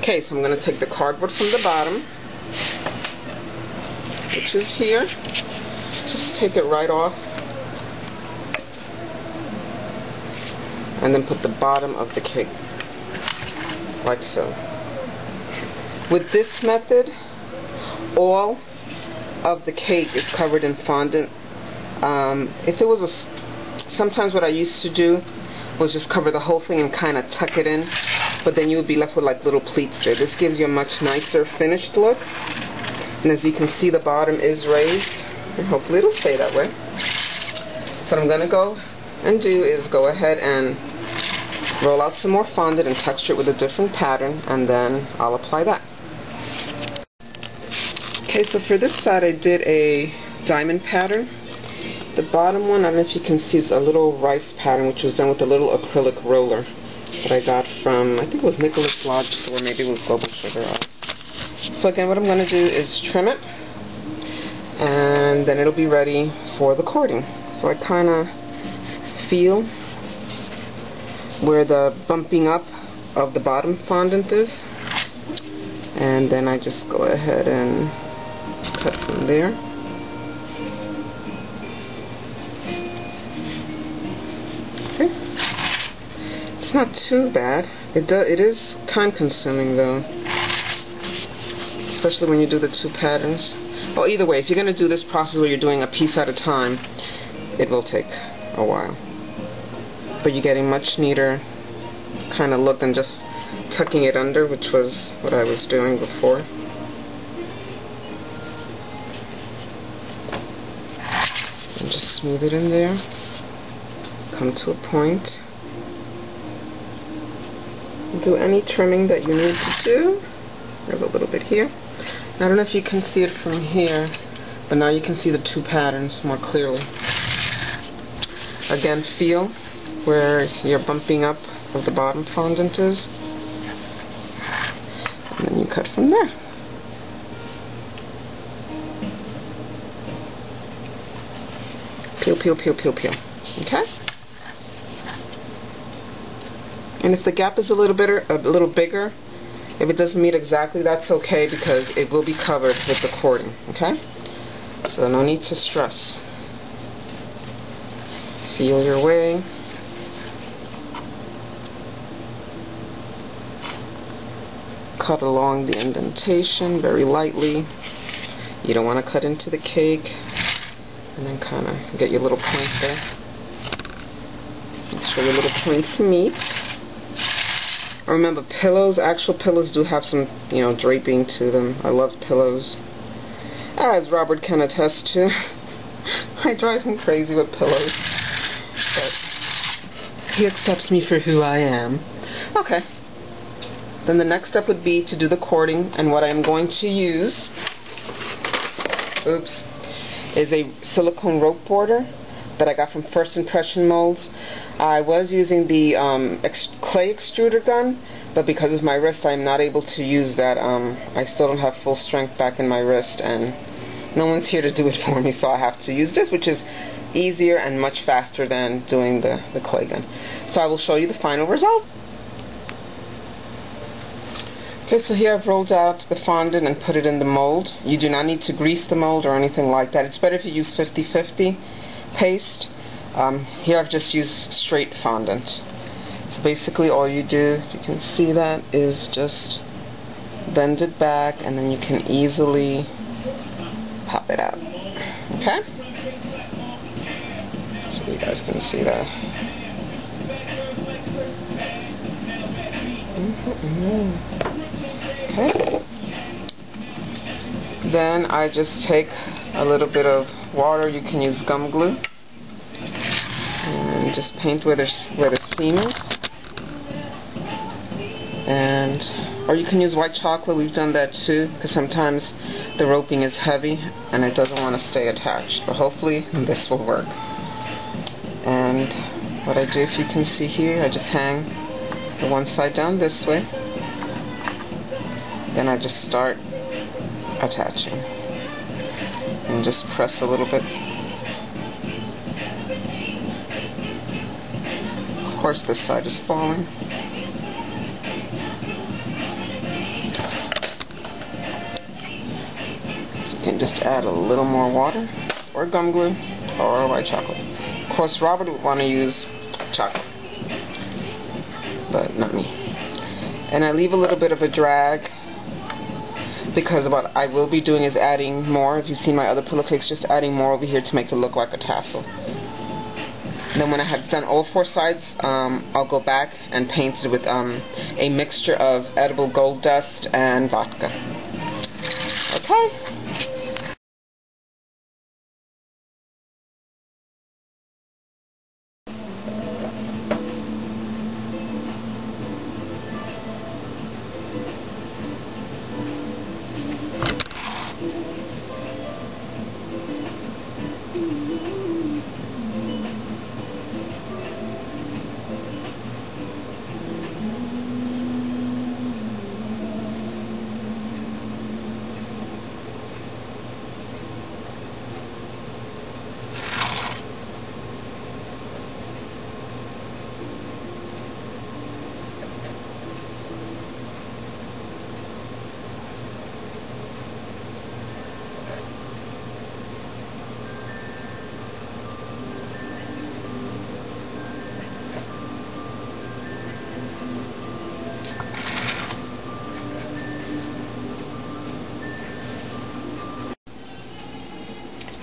Okay, so I'm going to take the cardboard from the bottom, which is here. Just take it right off. And then put the bottom of the cake, like so. With this method, all of the cake is covered in fondant. If it was sometimes what I used to do was just cover the whole thing and kind of tuck it in, but then you would be left with like little pleats there. This gives you a much nicer finished look. And as you can see, the bottom is raised, and hopefully it'll stay that way. So what I'm going to go and do is go ahead and roll out some more fondant and texture it with a different pattern, and then I'll apply that. Okay, so for this side I did a diamond pattern. The bottom one, I don't know if you can see, it's a little rice pattern which was done with a little acrylic roller that I got from, I think it was Nicholas Lodge store, maybe it was Global Sugar. So again, what I'm going to do is trim it, and then it'll be ready for the cording. So I kind of feel where the bumping up of the bottom fondant is, and then I just go ahead and cut from there. Okay, it's not too bad. It is time consuming though, especially when you do the two patterns. Well, either way, if you're going to do this process where you're doing a piece at a time, it will take a while. But you're getting much neater kind of look than just tucking it under, which was what I was doing before. And just smooth it in there. Come to a point. Do any trimming that you need to do. There's a little bit here. I don't know if you can see it from here, but now you can see the two patterns more clearly. Again, feel where your bumping up of the bottom fondant is, and then you cut from there. Peel, peel, peel, peel, peel. Okay? And if the gap is a little bigger, if it doesn't meet exactly, that's okay, because it will be covered with the cording. Okay? So no need to stress. Feel your way. Cut along the indentation very lightly. You don't want to cut into the cake, and then kind of get your little point there. Make sure your little points meet. Remember, pillows, actual pillows do have some, draping to them. I love pillows. As Robert can attest to. I drive him crazy with pillows. But he accepts me for who I am. Okay. Then the next step would be to do the cording, and what I'm going to use, is a silicone rope border that I got from First Impression Molds. I was using the clay extruder gun, but because of my wrist I'm not able to use that. I still don't have full strength back in my wrist, and no one's here to do it for me, so I have to use this, which is easier and much faster than doing the clay gun. So I will show you the final result. Okay, so here I've rolled out the fondant and put it in the mold. You do not need to grease the mold or anything like that. It's better if you use 50-50 paste. Here I've just used straight fondant. So basically all you do, if you can see that, is just bend it back, and then you can easily pop it out. Okay? So you guys can see that. Okay. Then I just take a little bit of water. You can use gum glue, and just paint where the seam is. Or you can use white chocolate. We've done that too, because sometimes the roping is heavy and it doesn't want to stay attached. But hopefully this will work. And what I do, if you can see here, I just hang the one side down this way. Then I just start attaching. And just press a little bit. Of course this side is falling. can just add a little more water, or gum glue, or white chocolate. Of course, Robert would want to use chocolate, but not me. And I leave a little bit of a drag, because what I will be doing is adding more. If you've seen my other pillowcakes, just adding more over here to make it look like a tassel. And then when I have done all 4 sides, I'll go back and paint it with a mixture of edible gold dust and vodka. Okay.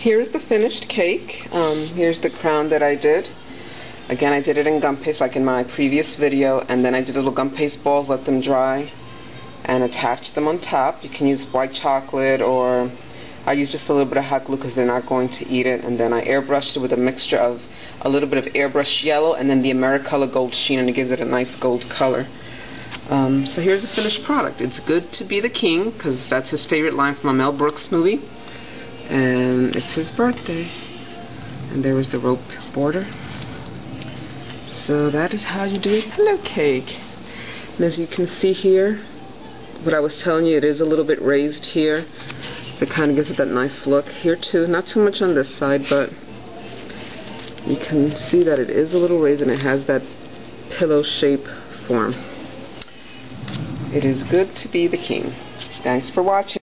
Here's the finished cake. Here's the crown that I did. Again, I did it in gum paste like in my previous video, and then I did little gum paste balls, let them dry, and attach them on top. You can use white chocolate, or I use just a little bit of hot glue because they're not going to eat it. And then I airbrushed it with a mixture of a little bit of airbrush yellow and then the Americolor gold sheen, and it gives it a nice gold color. So here's the finished product. It's good to be the king, because that's his favorite line from a Mel Brooks movie. And it's his birthday. And there was the rope border. So that is how you do a pillow cake. And as you can see here, what I was telling you, it is a little bit raised here. So it kind of gives it that nice look. Here too, not too much on this side, but you can see that it is a little raised and it has that pillow shape form. It is good to be the king. Thanks for watching.